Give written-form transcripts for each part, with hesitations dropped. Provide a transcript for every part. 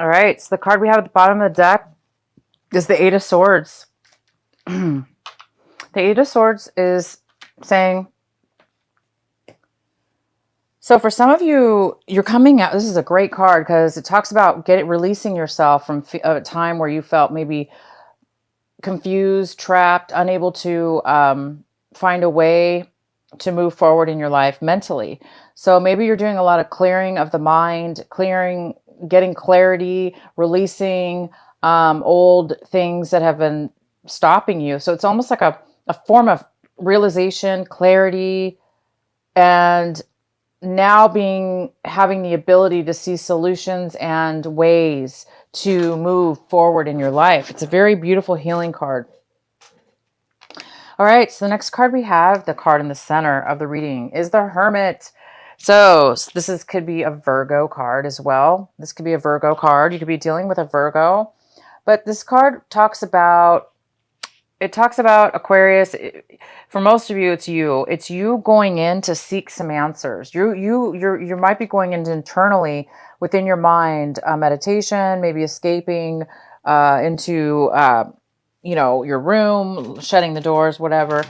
All right, so the card we have at the bottom of the deck is the Eight of Swords. The Eight of Swords is saying, so for some of you, you're coming out, this is a great card because it talks about releasing yourself from a time where you felt maybe confused, trapped, unable to find a way to move forward in your life mentally. So maybe you're doing a lot of clearing of the mind, getting clarity, releasing old things that have been stopping you. So it's almost like a form of realization, clarity, and now having the ability to see solutions and ways to move forward in your life. It's a very beautiful healing card. All right, so the next card we have, the card in the center of the reading, is the Hermit. So this could be a Virgo card as well. This could be a Virgo card. You could be dealing with a Virgo. But this card talks about Aquarius. For most of you, it's you. It's you going in to seek some answers. You might be going into internally within your mind, meditation, maybe escaping into your room, shutting the doors, whatever,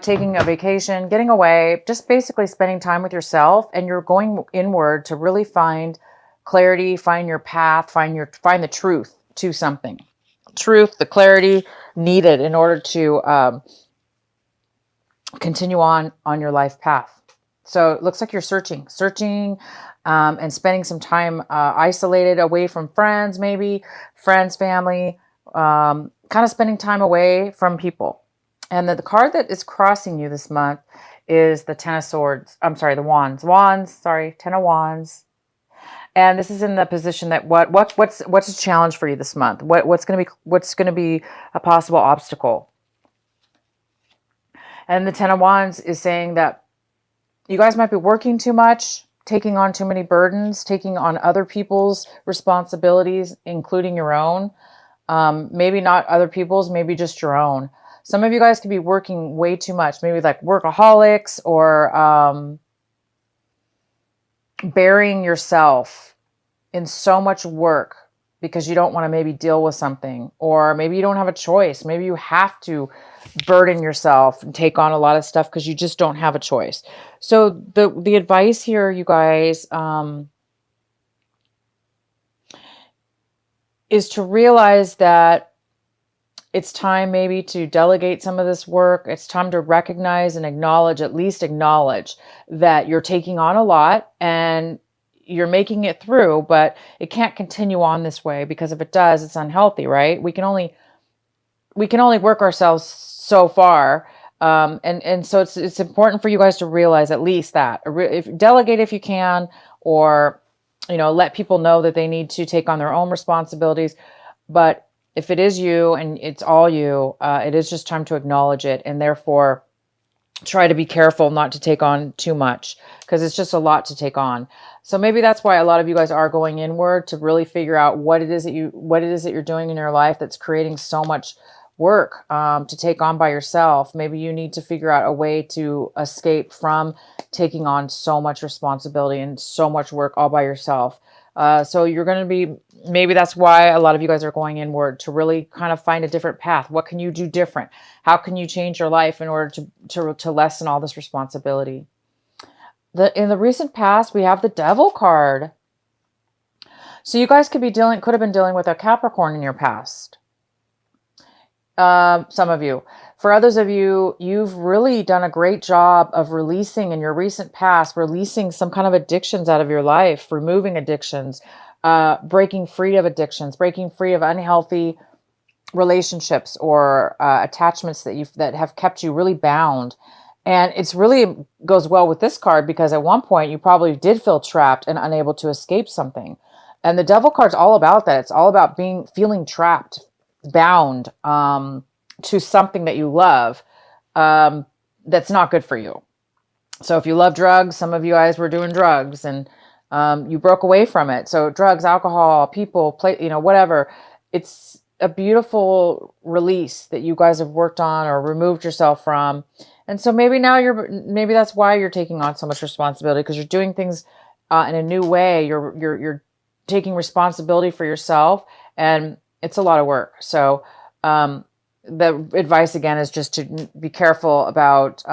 taking a vacation, getting away, just basically spending time with yourself, and you're going inward to really find clarity, find your path, find the truth to something. Truth, the clarity needed in order to continue on your life path. So it looks like you're searching, and spending some time isolated away from friends, family, kind of spending time away from people. And the card that is crossing you this month is the Ten of Swords. I'm sorry, the Wands. Ten of Wands. And this is in the position that what's a challenge for you this month? What's going to be a possible obstacle? And the Ten of Wands is saying that you guys might be working too much, taking on too many burdens, taking on other people's responsibilities, including your own. Maybe not other people's, maybe just your own. Some of you guys could be working way too much, maybe like workaholics, or burying yourself in so much work because you don't want to maybe deal with something, or maybe you don't have a choice. Maybe you have to burden yourself and take on a lot of stuff because you just don't have a choice. So the advice here, you guys, is to realize that it's time maybe to delegate some of this work. It's time to recognize and at least acknowledge that you're taking on a lot and you're making it through, but it can't continue on this way, because if it does, it's unhealthy, right? We can only work ourselves so far. And so it's important for you guys to realize at least that. Delegate if you can, or let people know that they need to take on their own responsibilities. But if it is you and it's all you, it is just time to acknowledge it, and therefore try to be careful not to take on too much, because it's just a lot to take on. So maybe that's why a lot of you guys are going inward to really figure out what it is that you're doing in your life that's creating so much work to take on by yourself. Maybe you need to figure out a way to escape from taking on so much responsibility and so much work all by yourself. So you're going to be, maybe that's why a lot of you guys are going inward, to really kind of find a different path. What can you do different? How can you change your life in order to lessen all this responsibility? In the recent past, we have the Devil card. So you guys could have been dealing with a Capricorn in your past. Some of you. For others of you, you've really done a great job of releasing in your recent past, releasing some kind of addictions out of your life, removing addictions, breaking free of addictions, breaking free of unhealthy relationships or attachments that have kept you really bound. And it's really goes well with this card, because at one point you probably did feel trapped and unable to escape something. And the Devil card's all about that. It's all about feeling trapped, bound to something that you love that's not good for you. So if you love drugs, some of you guys were doing drugs and you broke away from it. So drugs, alcohol, people, whatever. It's a beautiful release that you guys have worked on or removed yourself from. And so maybe maybe that's why you're taking on so much responsibility, because you're doing things in a new way. You're taking responsibility for yourself, and it's a lot of work. So the advice again is just to be careful about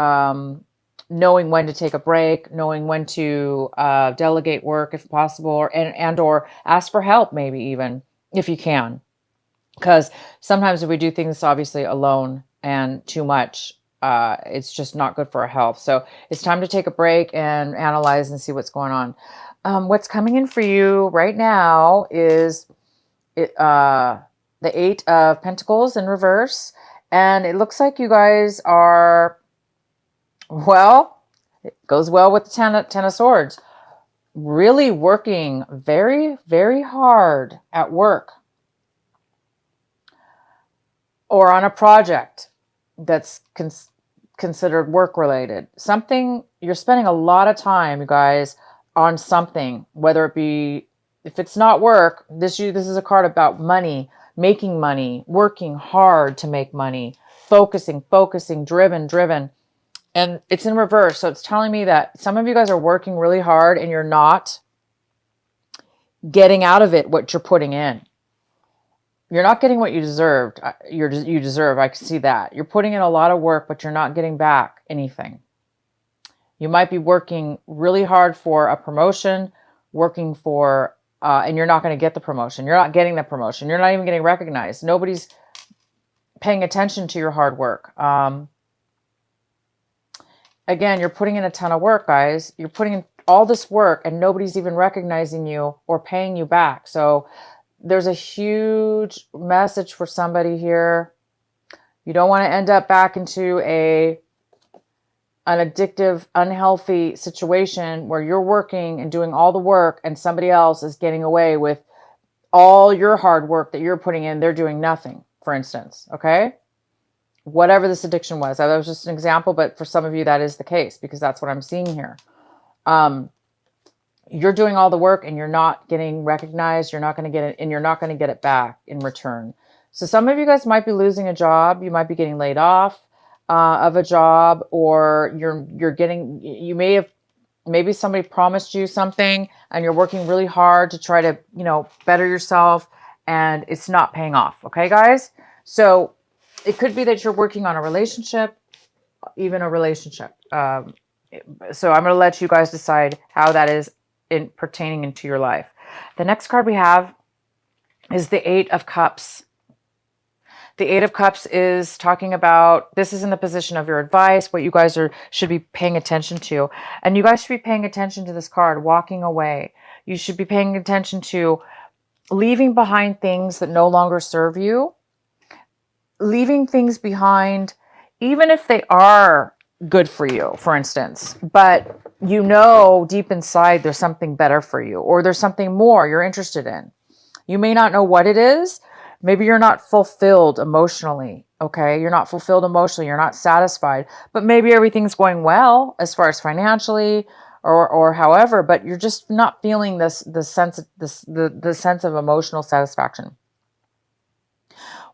knowing when to take a break, knowing when to delegate work if possible, or ask for help, maybe even if you can. Because sometimes if we do things obviously alone and too much, it's just not good for our health. So it's time to take a break and analyze and see what's going on. What's coming in for you right now is the Eight of Pentacles in reverse. And it looks like you guys are, well, it goes well with the Ten of Swords. Really working very, very hard at work or on a project that's considered work related. Something, you're spending a lot of time, you guys, on something, whether it be, if it's not work, this is a card about money, making money, working hard to make money, focusing, driven. And it's in reverse. So it's telling me that some of you guys are working really hard and you're not getting out of it what you're putting in. You're not getting what you deserved. You deserve. I can see that. You're putting in a lot of work, but you're not getting back anything. You might be working really hard for a promotion, working for, and you're not going to get the promotion. You're not getting the promotion. You're not even getting recognized. Nobody's paying attention to your hard work. Again, you're putting in a ton of work, guys. You're putting in all this work and nobody's even recognizing you or paying you back. So there's a huge message for somebody here. You don't want to end up back into an addictive, unhealthy situation where you're working and doing all the work and somebody else is getting away with all your hard work that you're putting in. They're doing nothing, for instance. Okay? Whatever this addiction was. That was just an example, but for some of you that is the case because that's what I'm seeing here. You're doing all the work and you're not getting recognized. You're not going to get it, and you're not going to get it back in return. So some of you guys might be losing a job. You might be getting laid off of a job, or you're getting, maybe somebody promised you something and you're working really hard to try to, better yourself and it's not paying off. Okay, guys? So it could be that you're working on a relationship, even a relationship. So I'm going to let you guys decide how that is pertaining into your life. The next card we have is the Eight of Cups. The Eight of Cups is talking about, this is in the position of your advice, what you guys should be paying attention to. And you guys should be paying attention to this card, walking away. You should be paying attention to leaving behind things that no longer serve you. Leaving things behind, even if they are good for you, for instance, but deep inside there's something better for you, or there's something more you're interested in. You may not know what it is. Maybe you're not fulfilled emotionally. Okay. You're not fulfilled emotionally. You're not satisfied, but maybe everything's going well as far as financially or however, but you're just not feeling the sense of emotional satisfaction.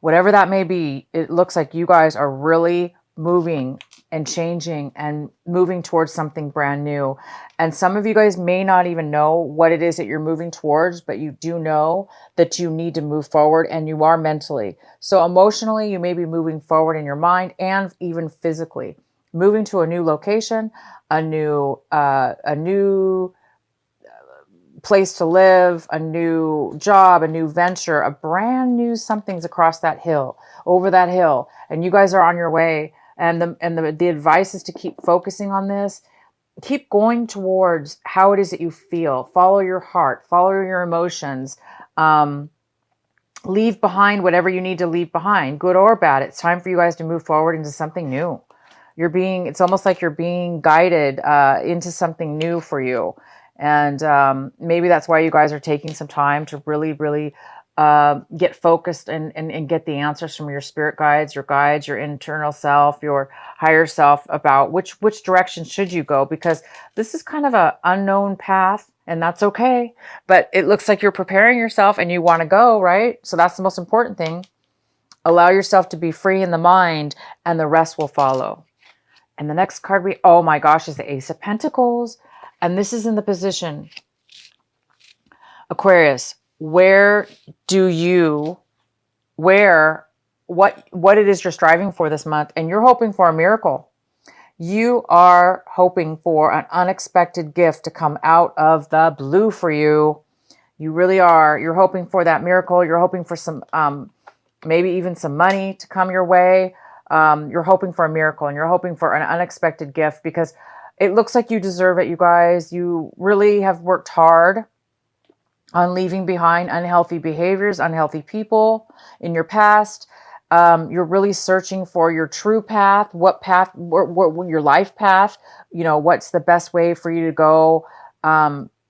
Whatever that may be, it looks like you guys are really moving and changing and moving towards something brand new. And some of you guys may not even know what it is that you're moving towards, but you do know that you need to move forward, and you are mentally. So emotionally, you may be moving forward in your mind and even physically. Moving to a new location, a new place to live, a new job, a new venture, a brand new something's across that hill, over that hill, and you guys are on your way. And the advice is to keep focusing on this. Keep going towards how it is that you feel. Follow your heart. Follow your emotions. Leave behind whatever you need to leave behind, good or bad. It's time for you guys to move forward into something new. It's almost like you're being guided into something new for you. And maybe that's why you guys are taking some time to really, really get focused and get the answers from your spirit guides, your internal self, your higher self about which direction should you go, because this is kind of an unknown path, and that's okay. But it looks like you're preparing yourself and you want to go, right? So that's the most important thing. Allow yourself to be free in the mind, and the rest will follow. And the next card oh my gosh, is the Ace of Pentacles. And this is in the position Aquarius, where do you, where, what it is you're striving for this month, and you're hoping for a miracle. You are hoping for an unexpected gift to come out of the blue for you. You really are. You're hoping for that miracle. You're hoping for some, maybe even some money to come your way. You're hoping for a miracle, and you're hoping for an unexpected gift because it looks like you deserve it, you guys. You really have worked hard on leaving behind unhealthy behaviors, unhealthy people in your past. You're really searching for your true path, what your life path, what's the best way for you to go,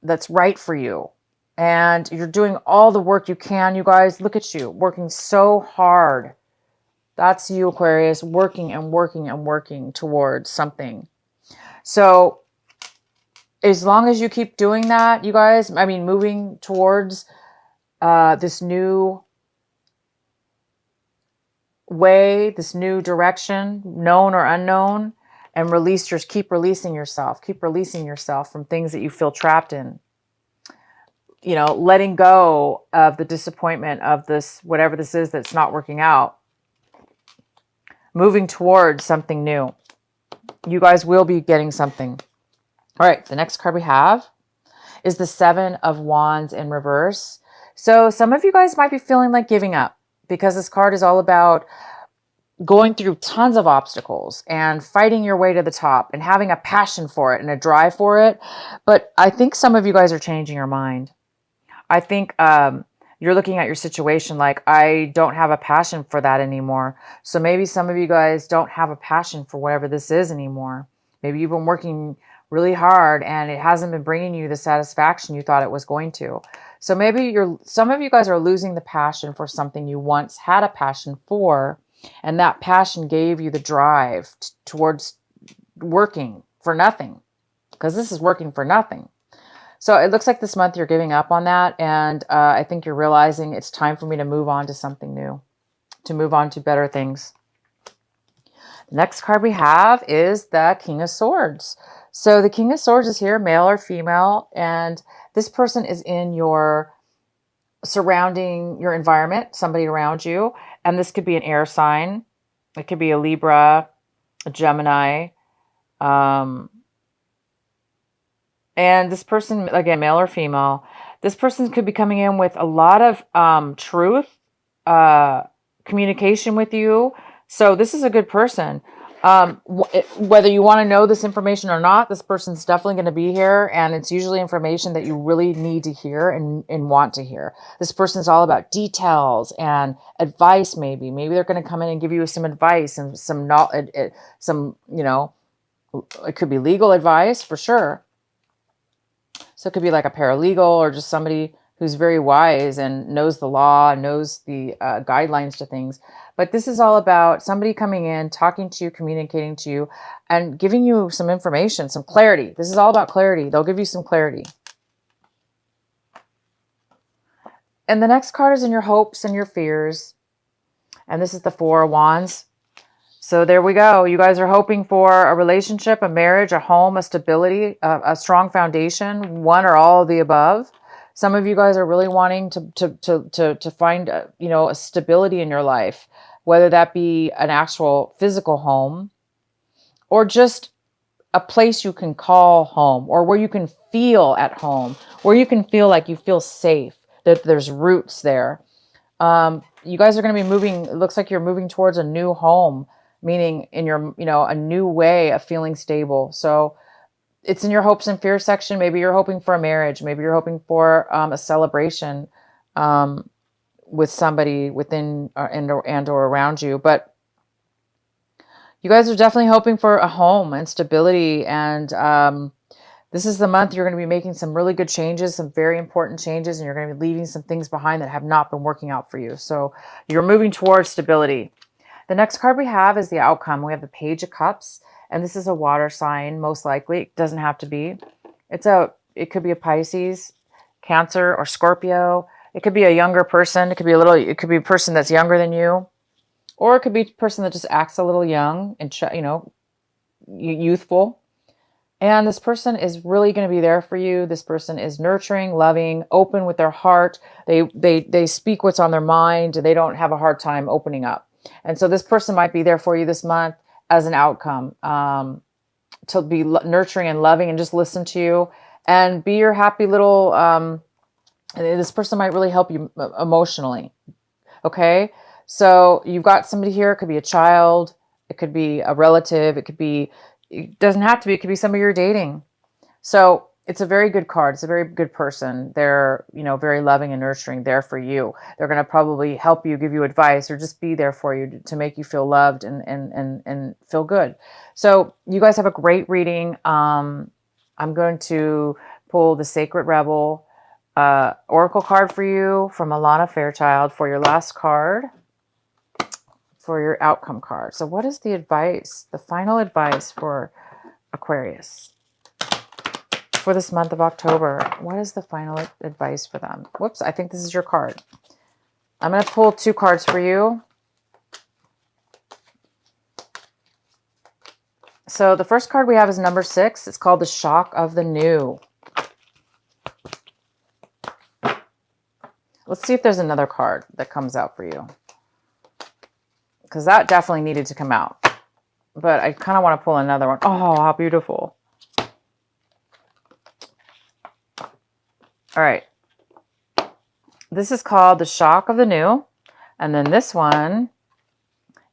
that's right for you. And you're doing all the work you can, you guys. Look at you, working so hard. That's you, Aquarius, working and working and working towards something. So as long as you keep doing that, you guys, moving towards this new way, this new direction, known or unknown, and keep releasing yourself from things that you feel trapped in. Letting go of the disappointment of this, whatever this is that's not working out. Moving towards something new. You guys will be getting something. All right, the next card we have is the Seven of Wands in reverse. So some of you guys might be feeling like giving up because this card is all about going through tons of obstacles and fighting your way to the top and having a passion for it and a drive for it. But I think some of you guys are changing your mind. I think you're looking at your situation like, I don't have a passion for that anymore. So maybe some of you guys don't have a passion for whatever this is anymore. Maybe you've been working really hard and it hasn't been bringing you the satisfaction you thought it was going to. So maybe some of you guys are losing the passion for something you once had a passion for, and that passion gave you the drive towards working for nothing, because this is working for nothing. So it looks like this month you're giving up on that, and I think you're realizing it's time for me to move on to something new, to move on to better things. The next card we have is the King of Swords. So the King of Swords is here, male or female, and this person is in your surrounding, your environment, somebody around you, and this could be an air sign. It could be a Libra, a Gemini, and this person, again, male or female, this person could be coming in with a lot of truth, communication with you. So this is a good person. Whether you want to know this information or not, this person's definitely going to be here. And it's usually information that you really need to hear and want to hear. This person's all about details and advice. Maybe they're going to come in and give you some advice and some knowledge, it could be legal advice for sure. So it could be like a paralegal or just somebody who's very wise and knows the law and knows the guidelines to things. But this is all about somebody coming in, talking to you, communicating to you, and giving you some information, some clarity. This is all about clarity. They'll give you some clarity. And the next card is in your hopes and your fears. And this is the Four of Wands. So there we go. You guys are hoping for a relationship, a marriage, a home, a stability, a strong foundation, one or all of the above. Some of you guys are really wanting to find a stability in your life, whether that be an actual physical home or just a place you can call home, or where you can feel at home, where you can feel like you feel safe, that there's roots there. You guys are going to be moving. It looks like you're moving towards a new home, meaning in your, a new way of feeling stable. So it's in your hopes and fears section. Maybe you're hoping for a marriage. Maybe you're hoping for a celebration with somebody within and or around you. But you guys are definitely hoping for a home and stability. And this is the month you're going to be making some really good changes, some very important changes, and you're going to be leaving some things behind that have not been working out for you. So you're moving towards stability. The next card we have is the outcome. We have the Page of Cups, and this is a water sign, most likely. It doesn't have to be. It could be a Pisces, Cancer, or Scorpio. It could be a younger person. It could be a person that's younger than you, or it could be a person that just acts a little young and youthful. And this person is really going to be there for you. This person is nurturing, loving, open with their heart. They speak what's on their mind. They don't have a hard time opening up. And so this person might be there for you this month as an outcome, to be nurturing and loving and just listen to you and be your happy little, this person might really help you emotionally. Okay. So you've got somebody here. It could be a child. It could be a relative. It doesn't have to be, it could be somebody you're dating. So it's a very good card. It's a very good person. They're, very loving and nurturing, there for you. They're going to probably help you, give you advice, or just be there for you to make you feel loved and feel good. So you guys have a great reading. I'm going to pull the Sacred Rebel Oracle card for you from Alana Fairchild for your last card, for your outcome card. So what is the advice, the final advice for Aquarius for this month of October? What is the final advice for them? Whoops, I think this is your card. I'm going to pull 2 cards for you. So the first card we have is number 6. It's called the Shock of the New. Let's see if there's another card that comes out for you, because that definitely needed to come out. But I kind of want to pull another one. Oh, how beautiful. All right. This is called the Shock of the New. And then this one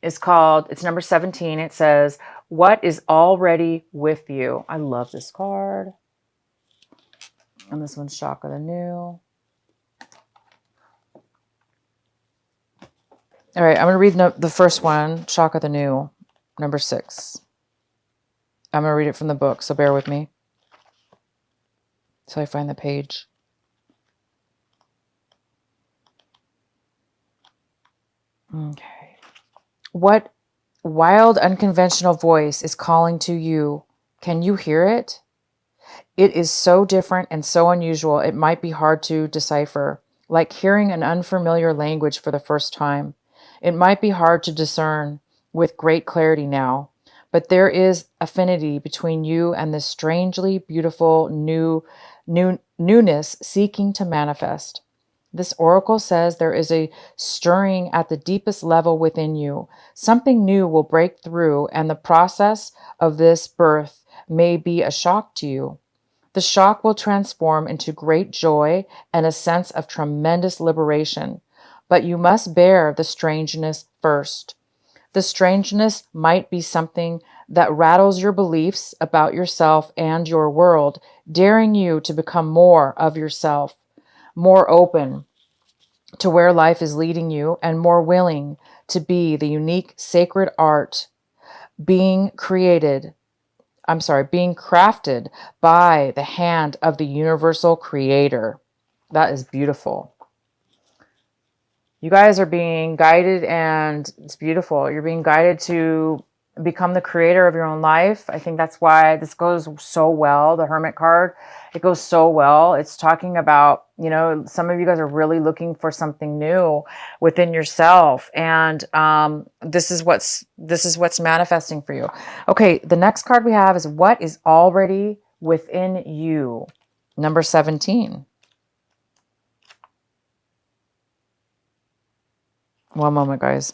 is called, it's number 17. It says, what is already with you? I love this card. And this one's Shock of the New. All right, I'm going to read the first one, Shock of the New, number 6. I'm going to read it from the book, so bear with me till I find the page. Okay. What wild, unconventional voice is calling to you? Can you hear it? It is so different and so unusual, it might be hard to decipher, like hearing an unfamiliar language for the first time. It might be hard to discern with great clarity now, but there is affinity between you and this strangely beautiful newness seeking to manifest. This oracle says there is a stirring at the deepest level within you. Something new will break through, and the process of this birth may be a shock to you. The shock will transform into great joy and a sense of tremendous liberation. But you must bear the strangeness first. The strangeness might be something that rattles your beliefs about yourself and your world, daring you to become more of yourself, more open to where life is leading you, and more willing to be the unique sacred art being crafted by the hand of the universal creator. That is beautiful. You guys are being guided, and it's beautiful. You're being guided to become the creator of your own life. I think that's why this goes so well. The Hermit card, it goes so well. It's talking about, some of you guys are really looking for something new within yourself. And this is what's manifesting for you. Okay, the next card we have is what is already within you. Number 17. One moment, guys.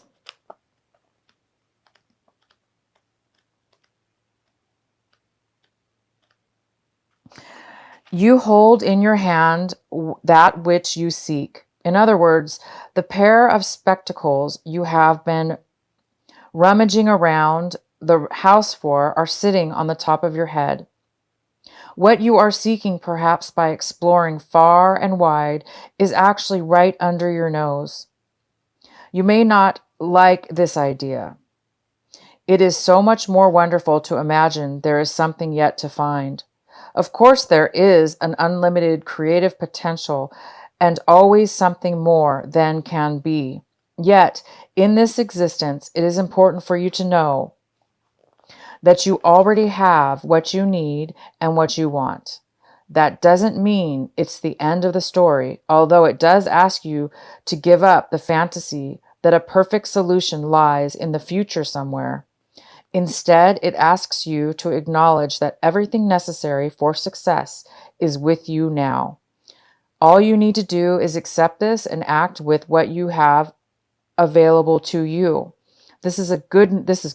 You hold in your hand that which you seek. In other words, the pair of spectacles you have been rummaging around the house for are sitting on the top of your head. What you are seeking, perhaps by exploring far and wide, is actually right under your nose. You may not like this idea. It is so much more wonderful to imagine there is something yet to find. Of course, there is an unlimited creative potential and always something more than can be. Yet, in this existence, it is important for you to know that you already have what you need and what you want. That doesn't mean it's the end of the story, although it does ask you to give up the fantasy that a perfect solution lies in the future somewhere. Instead, it asks you to acknowledge that everything necessary for success is with you now. All you need to do is accept this and act with what you have available to you. This is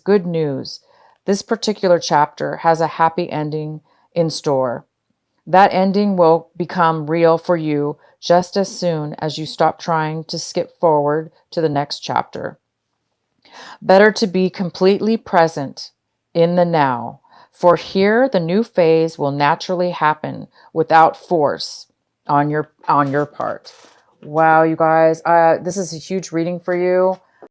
good news. This particular chapter has a happy ending in store. That ending will become real for you just as soon as you stop trying to skip forward to the next chapter. Better to be completely present in the now, for here the new phase will naturally happen without force on your part. Wow, you guys, this is a huge reading for you.